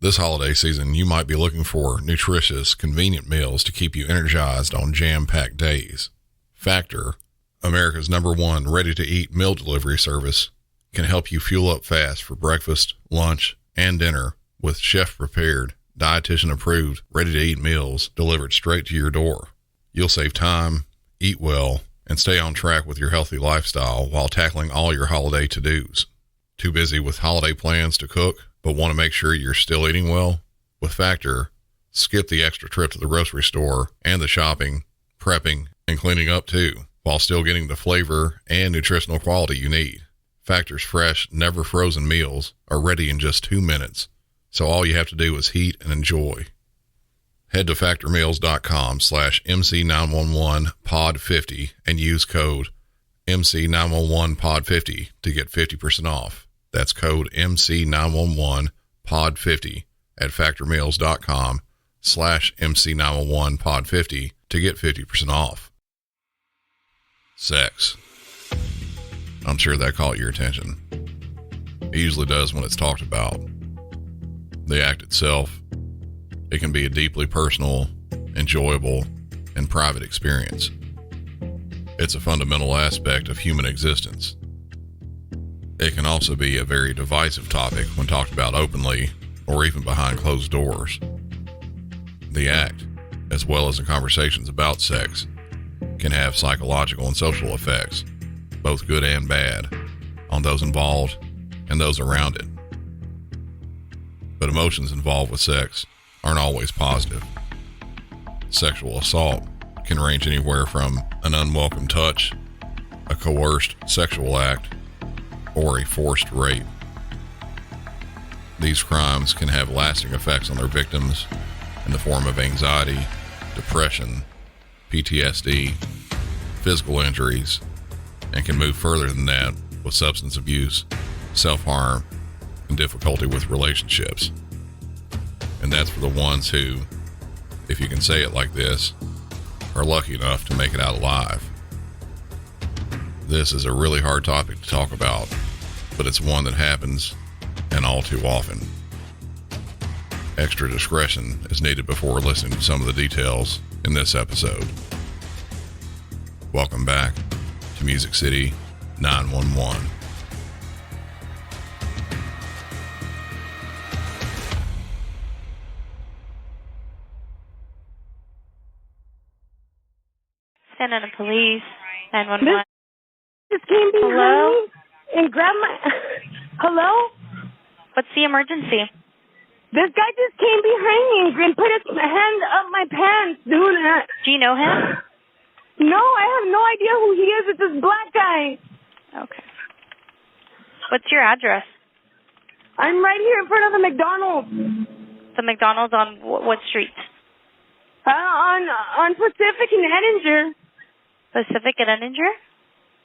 This holiday season, you might be looking for nutritious, convenient meals to keep you energized on jam-packed days. Factor, America's #1 ready-to-eat meal delivery service, can help you fuel up fast for breakfast, lunch, and dinner with chef-prepared, dietitian-approved, ready-to-eat meals delivered straight to your door. You'll save time, eat well, and stay on track with your healthy lifestyle while tackling all your holiday to-dos. Too busy with holiday plans to cook, but want to make sure you're still eating well? With Factor, skip the extra trip to the grocery store and the shopping, prepping, and cleaning up too, while still getting the flavor and nutritional quality you need. Factor's fresh, never frozen meals are ready in just 2 minutes, so all you have to do is heat and enjoy. Head to factormeals.com/MC911pod50 and use code MC911pod50 to get 50% off. That's code MC911pod50 at factormeals.com/MC911pod50 to get 50% off. Sex. I'm sure that caught your attention. It usually does when it's talked about. The act itself, it can be a deeply personal, enjoyable, and private experience. It's a fundamental aspect of human existence. It can also be a very divisive topic when talked about openly or even behind closed doors. The act, as well as the conversations about sex, can have psychological and social effects, both good and bad, on those involved and those around it. But emotions involved with sex aren't always positive. Sexual assault can range anywhere from an unwelcome touch, a coerced sexual act, or a forced rape. These crimes can have lasting effects on their victims in the form of anxiety, depression, PTSD, physical injuries, and can move further than that with substance abuse, self-harm, and difficulty with relationships. And that's for the ones who, if you can say it like this, are lucky enough to make it out alive. This is a really hard topic to talk about, but it's one that happens, and all too often. Extra discretion is needed before listening to some of the details in this episode. Welcome back to Music City 911. Send in the police. 911. This came behind Hello? me and grabbed my... Hello? What's the emergency? This guy just came behind me and put his hand up my pants doing that. Do you know him? No, I have no idea who he is. It's this black guy. Okay. What's your address? I'm right here in front of the McDonald's. The McDonald's on what street? On Pacific and Edinger. Pacific and Edinger?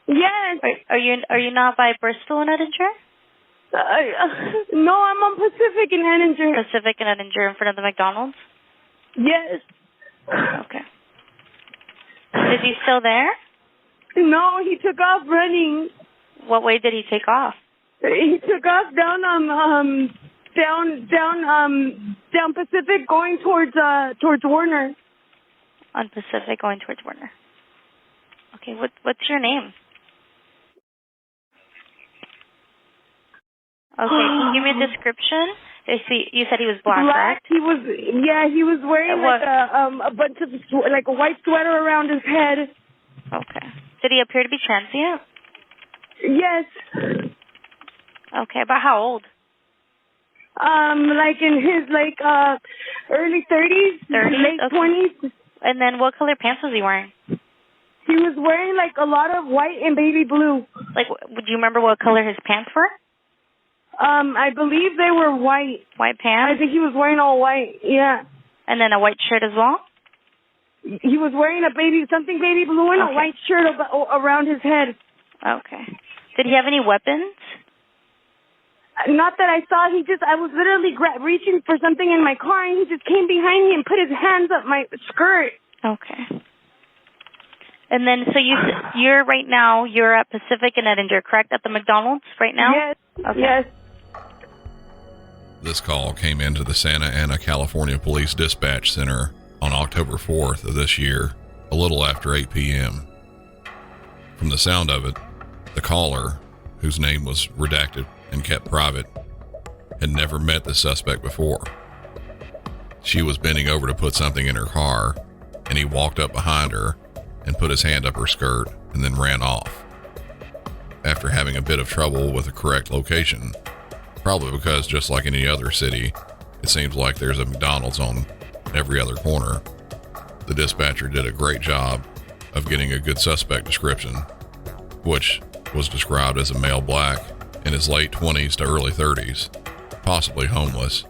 Yes. Are you not by Bristol and Edinger? No, I'm on Pacific and Edinger. Pacific and Edinger in front of the McDonald's? Yes. Okay. Is he still there? No, he took off running. What way did he take off? He took off down Pacific going towards Warner. On Pacific going towards Warner. Okay, what's your name? Okay, can you give me a description? You said he was black, correct? He was wearing like a bunch of like a white sweater around his head. Okay. Did he appear to be transient? Yes. Okay, about how old? Like in his early 30s, late 20s. And then what color pants was he wearing? He was wearing like a lot of white and baby blue. Like, do you remember what color his pants were? I believe they were white. White pants? I think he was wearing all white, yeah. And then a white shirt as well? He was wearing something baby blue and a white shirt around his head. Okay. Did he have any weapons? Not that I saw. I was literally reaching for something in my car, and he just came behind me and put his hands up my skirt. Okay. And then, so you're right now, you're at Pacific and Edinger, correct? At the McDonald's right now? Yes. Okay. Yes. This call came into the Santa Ana, California Police Dispatch Center on October 4th of this year, a little after 8 p.m. From the sound of it, the caller, whose name was redacted and kept private, had never met the suspect before. She was bending over to put something in her car, and he walked up behind her and put his hand up her skirt and then ran off. After having a bit of trouble with the correct location, probably because just like any other city, it seems like there's a McDonald's on every other corner, the dispatcher did a great job of getting a good suspect description, which was described as a male black in his late 20s to early 30s, possibly homeless,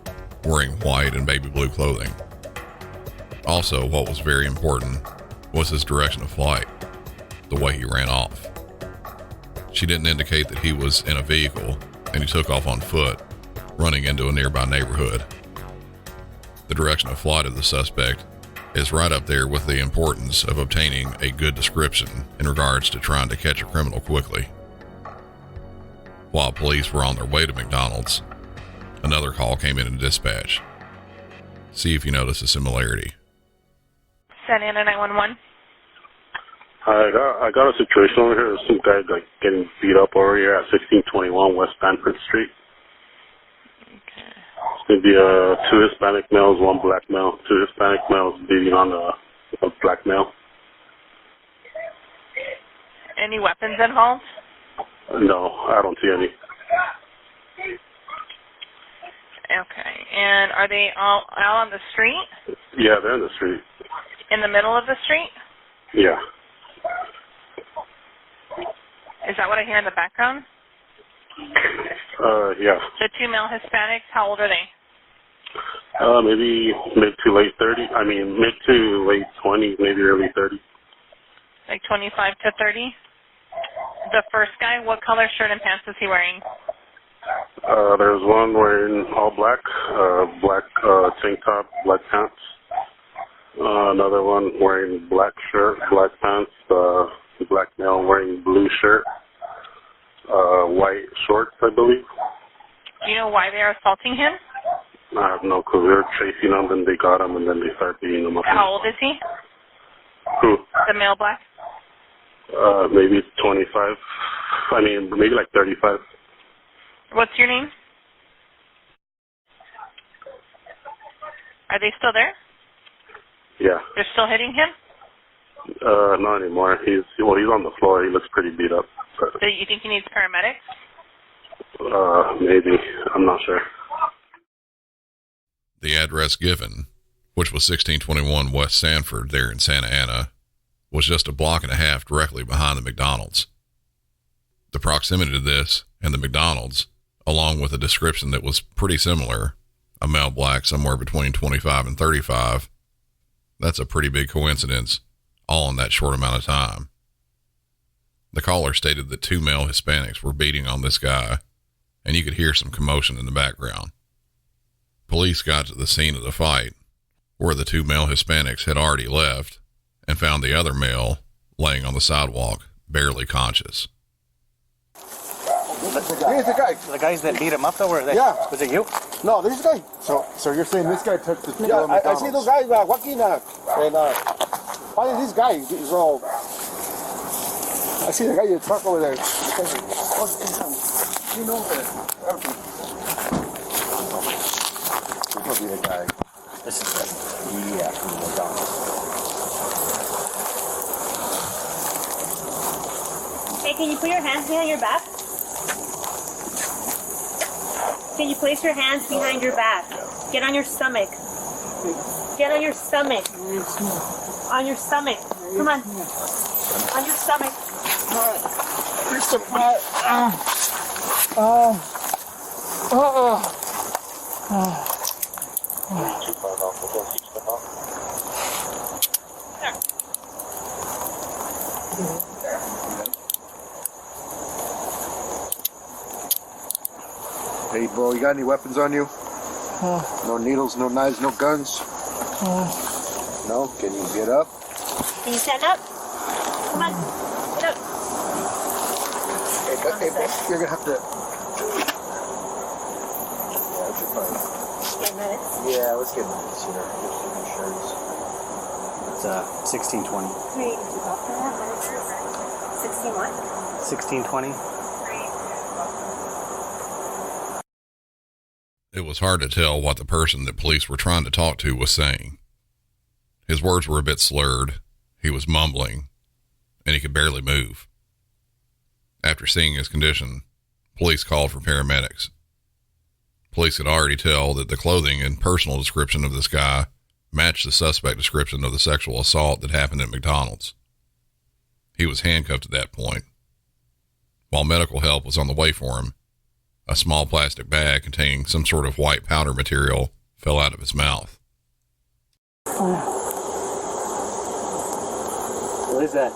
wearing white and baby blue clothing. Also, what was very important was his direction of flight, the way he ran off. She didn't indicate that he was in a vehicle, and he took off on foot, running into a nearby neighborhood. The direction of flight of the suspect is right up there with the importance of obtaining a good description in regards to trying to catch a criminal quickly. While police were on their way to McDonald's, another call came in dispatch. See if you notice a similarity. Santa Ana 911. I got a situation over here. There's some guy getting beat up over here at 1621 West Stanford Street. Okay. Maybe 2 Hispanic males, 1 black male. 2 Hispanic males beating on a black male. Any weapons involved? No, I don't see any. Okay. And are they all out on the street? Yeah, they're in the street. In the middle of the street? Yeah. Is that what I hear in the background? Yeah. The 2 male Hispanics, how old are they? Maybe mid to late 30s. I mean, mid to late 20s, maybe early 30s. Like 25 to 30? The first guy, what color shirt and pants is he wearing? There's one wearing all black, black tank top, black pants. Another one wearing black shirt, black pants, black male wearing blue shirt, white shorts, I believe. Do you know why they are assaulting him? I have no clue. They were chasing him, then they got him, and then they started beating him up. How old is he? Who? The male black? Maybe 25. I mean, maybe like 35. What's your name? Are they still there? Yeah. They're still hitting him? Not anymore. He's on the floor. He looks pretty beat up. So you think he needs paramedics? Maybe. I'm not sure. The address given, which was 1621 West Sanford there in Santa Ana, was just a block and a half directly behind the McDonald's. The proximity to this and the McDonald's, along with a description that was pretty similar, a male black somewhere between 25 and 35, that's a pretty big coincidence, all in that short amount of time. The caller stated that 2 male Hispanics were beating on this guy, and you could hear some commotion in the background. Police got to the scene of the fight, where the 2 male Hispanics had already left, and found the other male laying on the sidewalk, barely conscious. Here's the guy. The guys that beat him up, though, were they? Yeah. Was it you? No, this guy. So you're saying this guy took the... Yeah, I see those guys walking and why is this guy is all... I see the guy in the truck over there. You know that. This must be the guy. This is the... Yeah, from the McDonald's. Hey, can you put your hands behind your back? Can you place your hands behind your back? Get on your stomach. Get on your stomach. On your stomach. Come on. On your stomach. Here's the part. Hey, bro, you got any weapons on you? No needles, no knives, no guns? No? Can you get up? Can you stand up? Come on. Get up. Hey, you're gonna have to... Get minutes. Yeah, let's get minutes here. Get some insurance. It's 1620. Wait, did you go for that? Minutes. 61. 1620. It was hard to tell what the person that police were trying to talk to was saying. His words were a bit slurred, he was mumbling, and he could barely move. After seeing his condition, police called for paramedics. Police could already tell that the clothing and personal description of this guy matched the suspect description of the sexual assault that happened at McDonald's. He was handcuffed at that point. While medical help was on the way for him, a small plastic bag containing some sort of white powder material fell out of his mouth. What is that?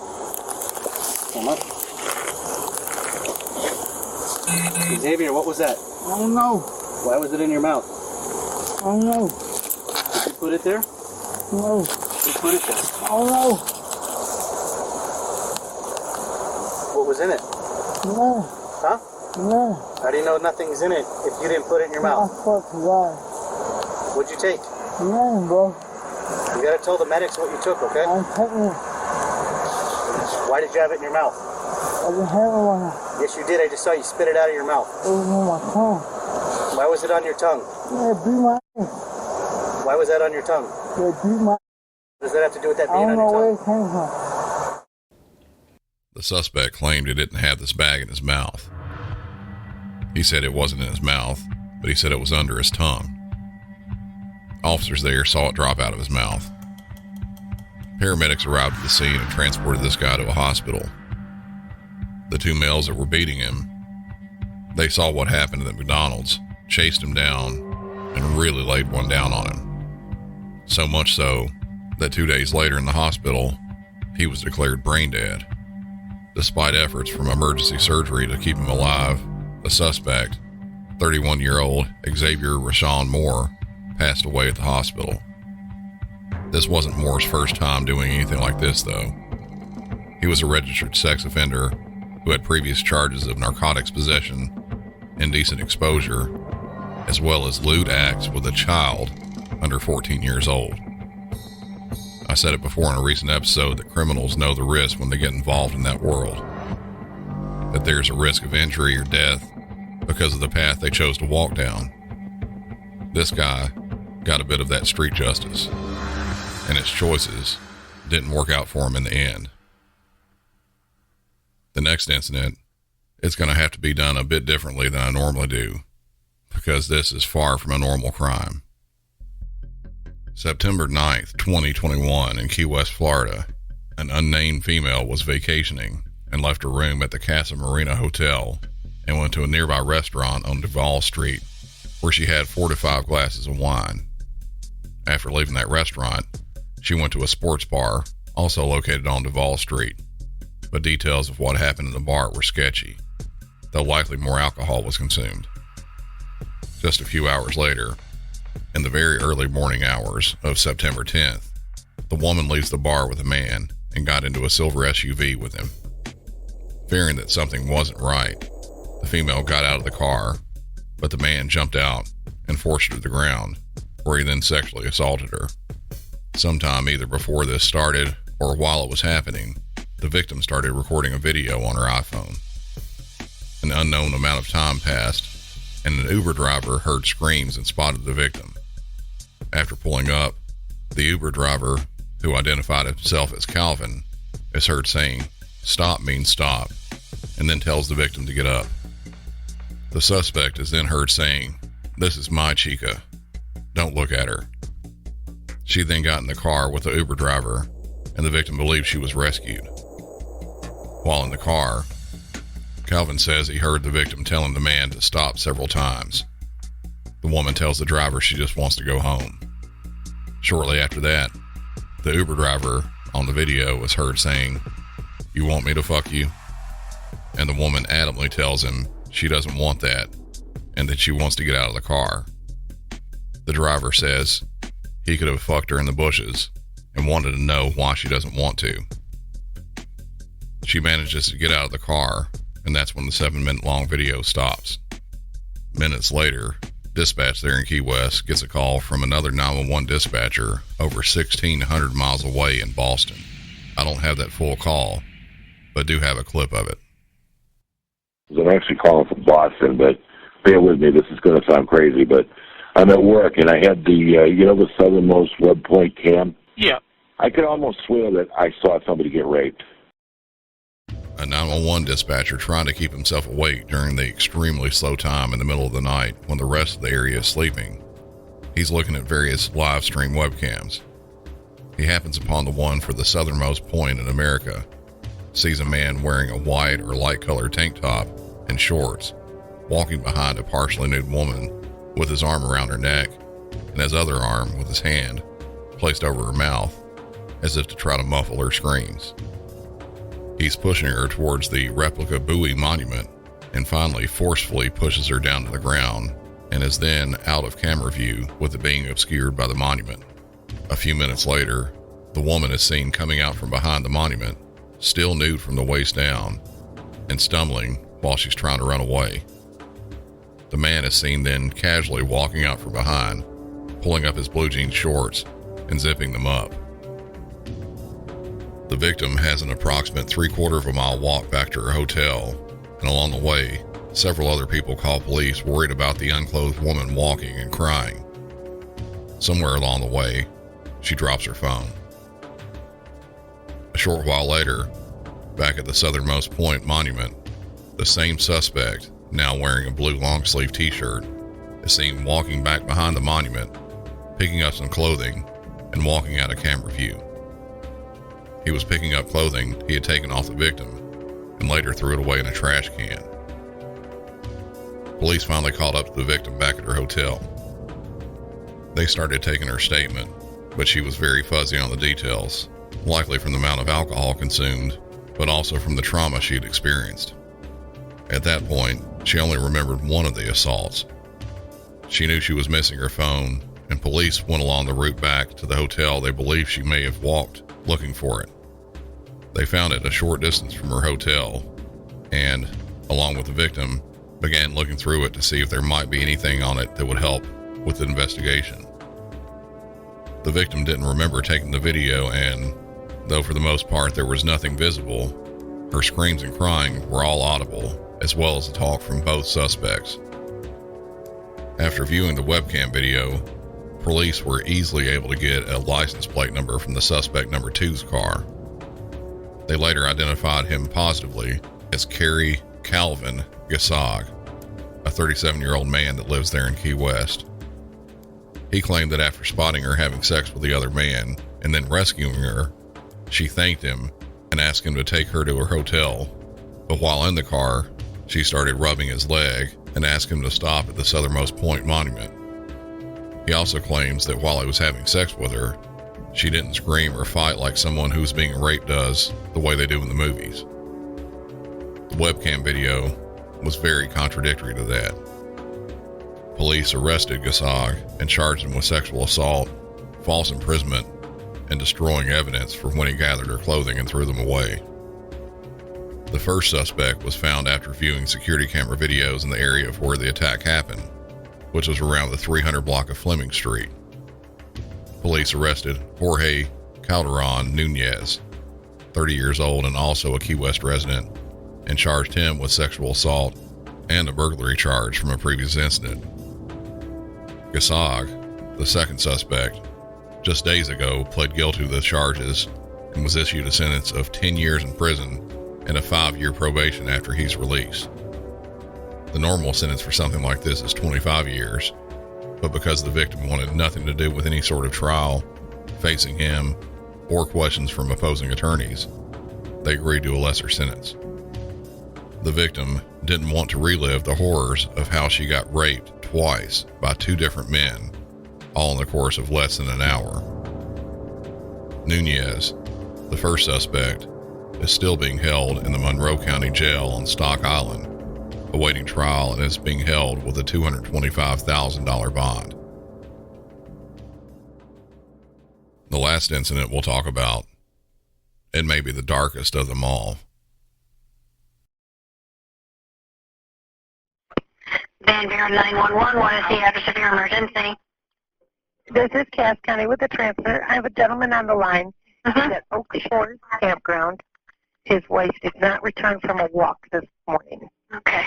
Come up. Xavier, what was that? I don't know. Why was it in your mouth? I don't know. Did you put it there? No. You put it there. I don't know. What was in it? No. Huh? No. How do you know nothing's in it if you didn't put it in your I mouth? fuck God. What'd you take? No, bro. You gotta tell the medics what you took, okay? I'm taking it. Why did you have it in your mouth? I didn't have it on. Yes, you did. I just saw you spit it out of your mouth. It was on my tongue. Why was it on your tongue? Yeah, beat my ass. Why was that on your tongue? Yeah, beat my ass. What does that have to do with that I being don't on know your where tongue? it came from. The suspect claimed he didn't have this bag in his mouth. He said it wasn't in his mouth, but he said it was under his tongue. Officers there saw it drop out of his mouth. Paramedics arrived at the scene and transported this guy to a hospital. The two males that were beating him, they saw what happened at McDonald's, chased him down, and really laid one down on him. So much so that 2 days later in the hospital, he was declared brain dead. Despite efforts from emergency surgery to keep him alive, the suspect, 31-year-old Xavier Rashawn Moore, passed away at the hospital. This wasn't Moore's first time doing anything like this, though. He was a registered sex offender who had previous charges of narcotics possession, indecent exposure, as well as lewd acts with a child under 14 years old. I said it before in a recent episode that criminals know the risk when they get involved in that world. That there's a risk of injury or death because of the path they chose to walk down. This guy got a bit of that street justice, and his choices didn't work out for him in the end. The next incident, it's going to have to be done a bit differently than I normally do, because this is far from a normal crime. September 9th, 2021, in Key West, Florida, an unnamed female was vacationing and left her room at the Casa Marina Hotel and went to a nearby restaurant on Duval Street, where she had 4 to 5 glasses of wine. After leaving that restaurant, she went to a sports bar, also located on Duval Street, but details of what happened in the bar were sketchy, though likely more alcohol was consumed. Just a few hours later, in the very early morning hours of September 10th, the woman leaves the bar with a man and got into a silver SUV with him. Fearing that something wasn't right, the female got out of the car, but the man jumped out and forced her to the ground, where he then sexually assaulted her. Sometime either before this started or while it was happening, the victim started recording a video on her iPhone. An unknown amount of time passed, and an Uber driver heard screams and spotted the victim. After pulling up, the Uber driver, who identified himself as Calvin, is heard saying, "Stop means stop," and then tells the victim to get up. The suspect is then heard saying, "This is my chica. Don't look at her." She then got in the car with the Uber driver, and the victim believed she was rescued. While in the car, Calvin says he heard the victim telling the man to stop several times. The woman tells the driver she just wants to go home. Shortly after that, the Uber driver on the video was heard saying, "You want me to fuck you?" And the woman adamantly tells him she doesn't want that and that she wants to get out of the car. The driver says he could have fucked her in the bushes and wanted to know why she doesn't want to. She manages to get out of the car, and that's when the 7-minute long video stops. Minutes later, Dispatch there in Key West gets a call from another 911 dispatcher over 1,600 miles away in Boston. I don't have that full call, but do have a clip of it. I'm actually calling from Boston, but bear with me, this is going to sound crazy, but I'm at work and I had the southernmost web point cam? Yeah. I could almost swear that I saw somebody get raped. A 911 dispatcher trying to keep himself awake during the extremely slow time in the middle of the night when the rest of the area is sleeping. He's looking at various live stream webcams. He happens upon the one for the southernmost point in America, sees a man wearing a white or light colored tank top and shorts, walking behind a partially nude woman with his arm around her neck and his other arm with his hand placed over her mouth as if to try to muffle her screams. He's pushing her towards the replica Bowie monument and finally forcefully pushes her down to the ground and is then out of camera view with it being obscured by the monument. A few minutes later, the woman is seen coming out from behind the monument, still nude from the waist down and stumbling while she's trying to run away. The man is seen then casually walking out from behind, pulling up his blue jean shorts and zipping them up. The victim has an approximate 3/4 of a mile walk back to her hotel, and along the way, several other people call police worried about the unclothed woman walking and crying. Somewhere along the way, she drops her phone. A short while later, back at the southernmost point monument, the same suspect, now wearing a blue long-sleeve t-shirt, is seen walking back behind the monument, picking up some clothing, and walking out of camera view. He was picking up clothing he had taken off the victim and later threw it away in a trash can. Police finally called up to the victim back at her hotel. They started taking her statement, but she was very fuzzy on the details, likely from the amount of alcohol consumed, but also from the trauma she had experienced. At that point, she only remembered one of the assaults. She knew she was missing her phone, and police went along the route back to the hotel they believe she may have walked looking for it. They found it a short distance from her hotel and, along with the victim, began looking through it to see if there might be anything on it that would help with the investigation. The victim didn't remember taking the video and, though for the most part there was nothing visible, her screams and crying were all audible, as well as the talk from both suspects. After viewing the webcam video, police were easily able to get a license plate number from the suspect number 2's car. They later identified him positively as Kerry Calvin Gasog, a 37-year-old man that lives there in Key West. He claimed that after spotting her having sex with the other man and then rescuing her, she thanked him and asked him to take her to her hotel, but while in the car, she started rubbing his leg and asked him to stop at the southernmost point monument. He also claims that while he was having sex with her, she didn't scream or fight like someone who's being raped does the way they do in the movies. The webcam video was very contradictory to that. Police arrested Gasog and charged him with sexual assault, false imprisonment, and destroying evidence for when he gathered her clothing and threw them away. The first suspect was found after viewing security camera videos in the area of where the attack happened, which was around the 300 block of Fleming Street. Police arrested Jorge Calderon Nunez, 30 years old and also a Key West resident, and charged him with sexual assault and a burglary charge from a previous incident. Gasog, the second suspect, just days ago pled guilty to the charges and was issued a sentence of 10 years in prison and a 5-year probation after he's released. The normal sentence for something like this is 25 years, but because the victim wanted nothing to do with any sort of trial facing him or questions from opposing attorneys, they agreed to a lesser sentence. The victim didn't want to relive the horrors of how she got raped twice by 2 different men, all in the course of less than an hour. Nunez, the first suspect, is still being held in the Monroe County Jail on Stock Island, awaiting trial, and is being held with a $225,000 bond. The last incident we'll talk about, it may be the darkest of them all. Van Buren 911, what is the address of your emergency? This is Cass County with the transfer. I have a gentleman on the line. He's at Oak Shores Campground. His wife did not return from a walk this morning. Okay.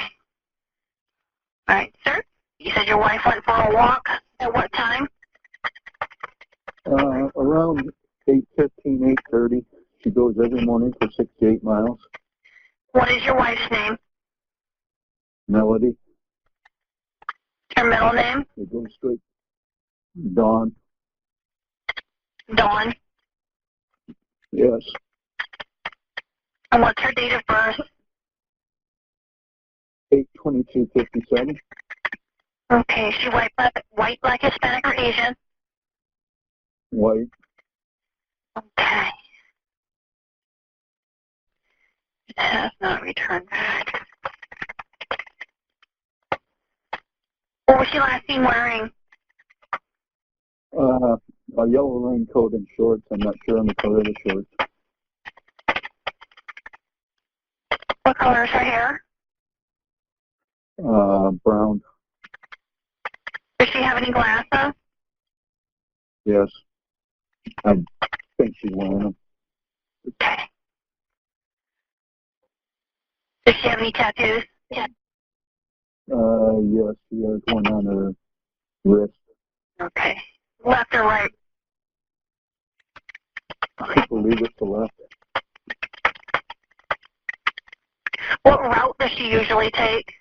All right, sir. You said your wife went for a walk. At what time? Around 8:15, 8:30. She goes every morning for 6 to 8 miles. What is your wife's name? Melody. Her middle name? It goes straight. Dawn. Dawn. Yes. And what's her date of birth? 8/22/57. Okay, is she white, black, Hispanic, or Asian? White. Okay. It has not returned back. What was she last seen wearing? A yellow raincoat and shorts. I'm not sure on the color of the shorts. What color is her hair? Brown. Does she have any glasses? Yes. I think she's wearing them. Okay. Does she have any tattoos? Yeah. Yes, she has one on her wrist. Okay. Left or right? I believe it's the left. What route does she usually take?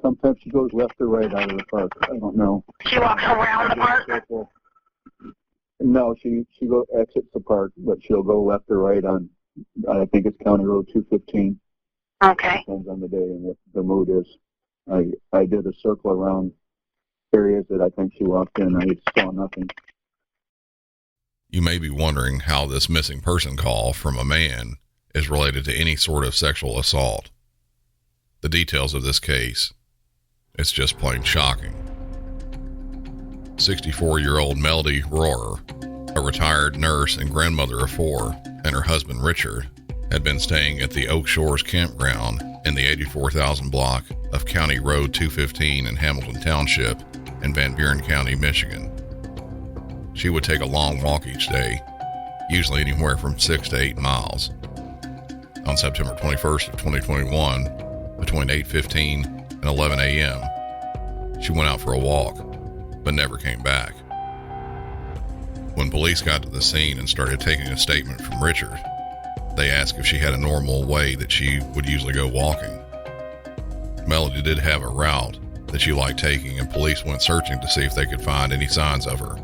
Sometimes she goes left or right out of the park. I don't know. She walks around the park? No, she exits the park, but she'll go left or right on, I think it's County Road 215. Okay. Depends on the day and what the mood is. I did a circle around areas that I think she walked in. I saw nothing. You may be wondering how this missing person call from a man is related to any sort of sexual assault. The details of this case, it's just plain shocking. 64-year-old Melody Rohrer, a retired nurse and grandmother of 4, and her husband Richard had been staying at the Oak Shores Campground in the 84,000 block of County Road 215 in Hamilton Township in Van Buren County, Michigan. She would take a long walk each day, usually anywhere from 6 to 8 miles. On September 21st of 2021, between 8:15 and 11 a.m., she went out for a walk, but never came back. When police got to the scene and started taking a statement from Richard, they asked if she had a normal way that she would usually go walking. Melody did have a route that she liked taking, and police went searching to see if they could find any signs of her.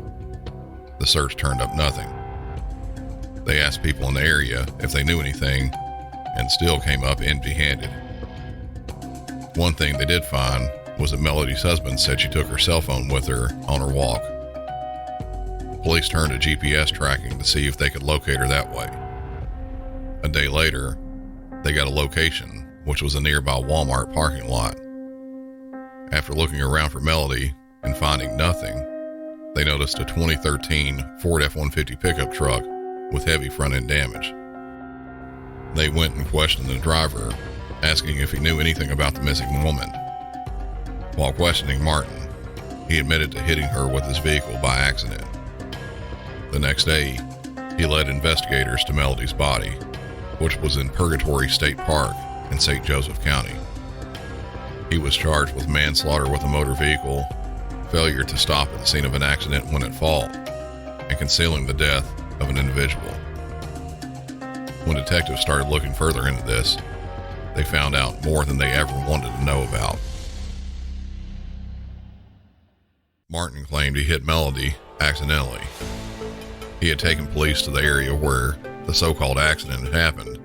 The search turned up nothing. They asked people in the area if they knew anything, and still came up empty-handed. One thing they did find was that Melody's husband said she took her cell phone with her on her walk. Police turned to GPS tracking to see if they could locate her that way. A day later, they got a location, which was a nearby Walmart parking lot. After looking around for Melody and finding nothing, they noticed a 2013 Ford F-150 pickup truck with heavy front-end damage. They went and questioned the driver, asking if he knew anything about the missing woman. While questioning Martin, he admitted to hitting her with his vehicle by accident. The next day, he led investigators to Melody's body, which was in Purgatory State Park in St. Joseph County. He was charged with manslaughter with a motor vehicle, failure to stop at the scene of an accident when at fault, and concealing the death of an individual. When detectives started looking further into this, they found out more than they ever wanted to know about. Martin claimed he hit Melody accidentally. He had taken police to the area where the so-called accident had happened,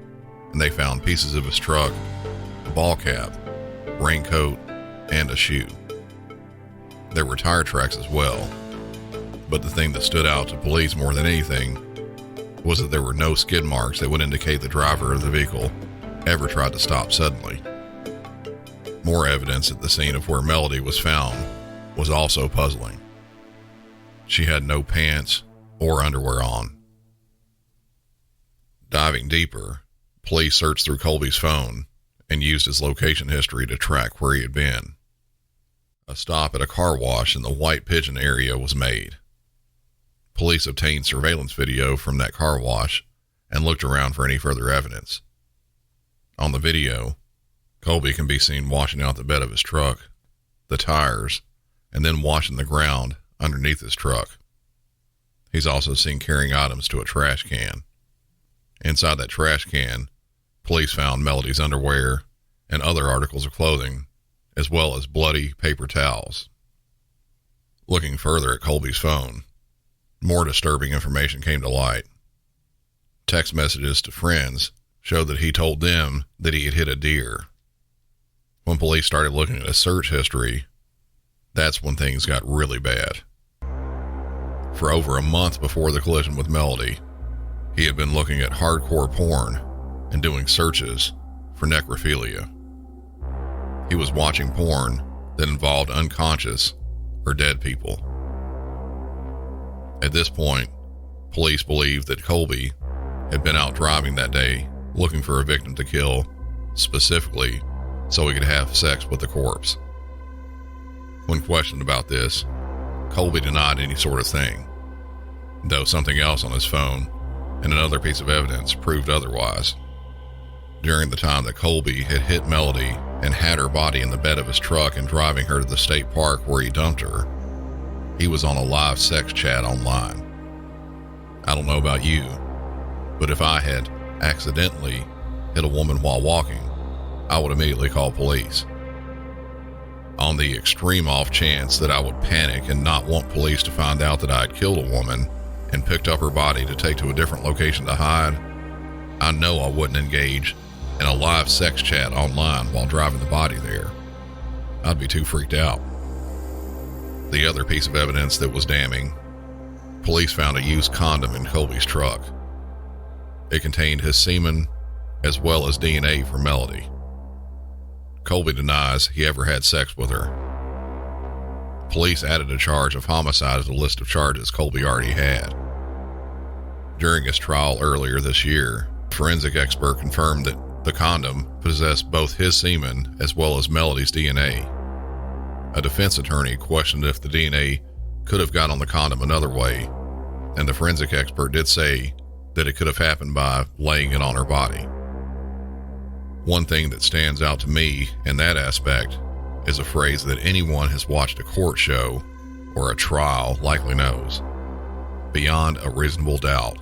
and they found pieces of his truck, a ball cap, raincoat, and a shoe. There were tire tracks as well, but the thing that stood out to police more than anything was that there were no skid marks that would indicate the driver of the vehicle ever tried to stop suddenly. More evidence at the scene of where Melody was found was also puzzling. She had no pants or underwear on. Diving deeper, police searched through Colby's phone and used his location history to track where he had been. A stop at a car wash in the White Pigeon area was made. Police obtained surveillance video from that car wash and looked around for any further evidence. On the video, Colby can be seen washing out the bed of his truck, the tires, and then washing the ground underneath his truck. He's also seen carrying items to a trash can. Inside that trash can, police found Melody's underwear and other articles of clothing, as well as bloody paper towels. Looking further at Colby's phone, more disturbing information came to light. Text messages to friends showed that he told them that he had hit a deer. When police started looking at his search history, that's when things got really bad. For over a month before the collision with Melody, he had been looking at hardcore porn and doing searches for necrophilia. He was watching porn that involved unconscious or dead people. At this point, police believed that Colby had been out driving that day looking for a victim to kill, specifically so he could have sex with the corpse. When questioned about this, Colby denied any sort of thing, though something else on his phone and another piece of evidence proved otherwise. During the time that Colby had hit Melody and had her body in the bed of his truck and driving her to the state park where he dumped her, he was on a live sex chat online. I don't know about you, but if I had accidentally hit a woman while walking, I would immediately call police. On the extreme off chance that I would panic and not want police to find out that I had killed a woman and picked up her body to take to a different location to hide, I know I wouldn't engage in a live sex chat online while driving the body there. I'd be too freaked out. The other piece of evidence that was damning, police found a used condom in Colby's truck. It contained his semen as well as DNA for Melody. Colby denies he ever had sex with her. Police added a charge of homicide to the list of charges Colby already had. During his trial earlier this year, a forensic expert confirmed that the condom possessed both his semen as well as Melody's DNA. A defense attorney questioned if the DNA could have got on the condom another way, and the forensic expert did say that it could have happened by laying it on her body. One thing that stands out to me in that aspect is a phrase that anyone has watched a court show or a trial likely knows: beyond a reasonable doubt.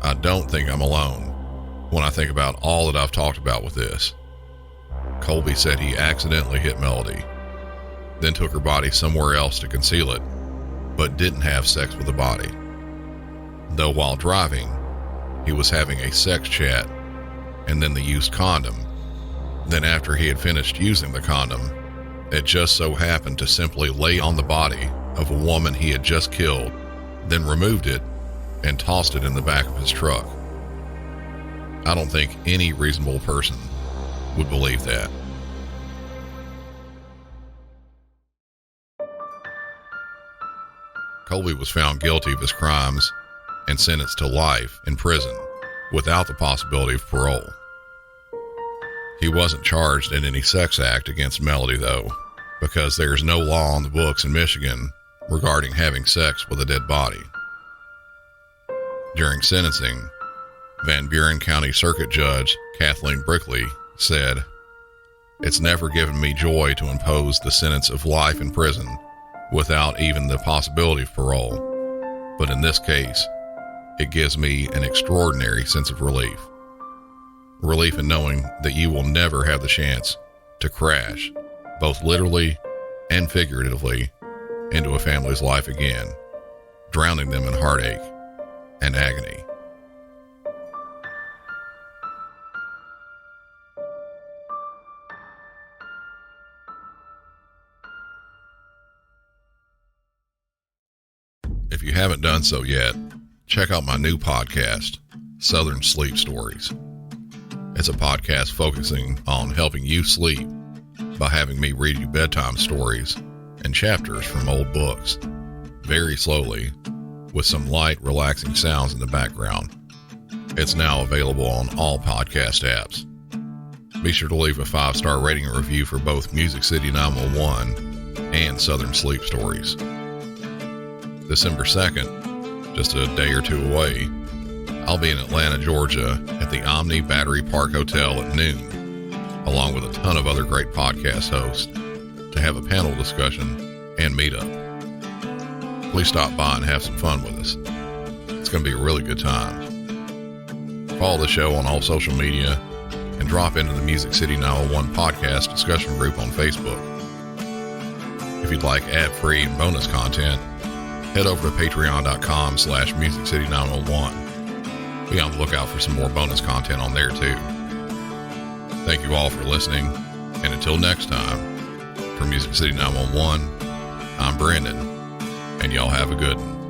I don't think I'm alone when I think about all that I've talked about with this. Colby said he accidentally hit Melody, then took her body somewhere else to conceal it, but didn't have sex with the body. Though while driving, he was having a sex chat and then the used condom. Then after he had finished using the condom, it just so happened to simply lay on the body of a woman he had just killed, then removed it and tossed it in the back of his truck. I don't think any reasonable person would believe that. Colby was found guilty of his crimes and sentenced to life in prison without the possibility of parole. He wasn't charged in any sex act against Melody, though, because there's no law on the books in Michigan regarding having sex with a dead body. During sentencing, Van Buren County Circuit Judge Kathleen Brickley said, "It's never given me joy to impose the sentence of life in prison without even the possibility of parole, but in this case, it gives me an extraordinary sense of relief. Relief in knowing that you will never have the chance to crash, both literally and figuratively, into a family's life again, drowning them in heartache and agony." If you haven't done so yet, check out my new podcast, Southern Sleep Stories. It's a podcast focusing on helping you sleep by having me read you bedtime stories and chapters from old books, very slowly, with some light, relaxing sounds in the background. It's now available on all podcast apps. Be sure to leave a 5-star rating and review for both Music City 911 and Southern Sleep Stories. December 2nd, just a day or two away, I'll be in Atlanta, Georgia at the Omni Battery Park Hotel at noon, along with a ton of other great podcast hosts to have a panel discussion and meetup. Please stop by and have some fun with us. It's going to be a really good time. Follow the show on all social media and drop into the Music City 911 podcast discussion group on Facebook. If you'd like ad-free and bonus content, head over to patreon.com/MusicCity911. Be on the lookout for some more bonus content on there too. Thank you all for listening, and until next time, for Music City 911, I'm Brandon, and y'all have a good one.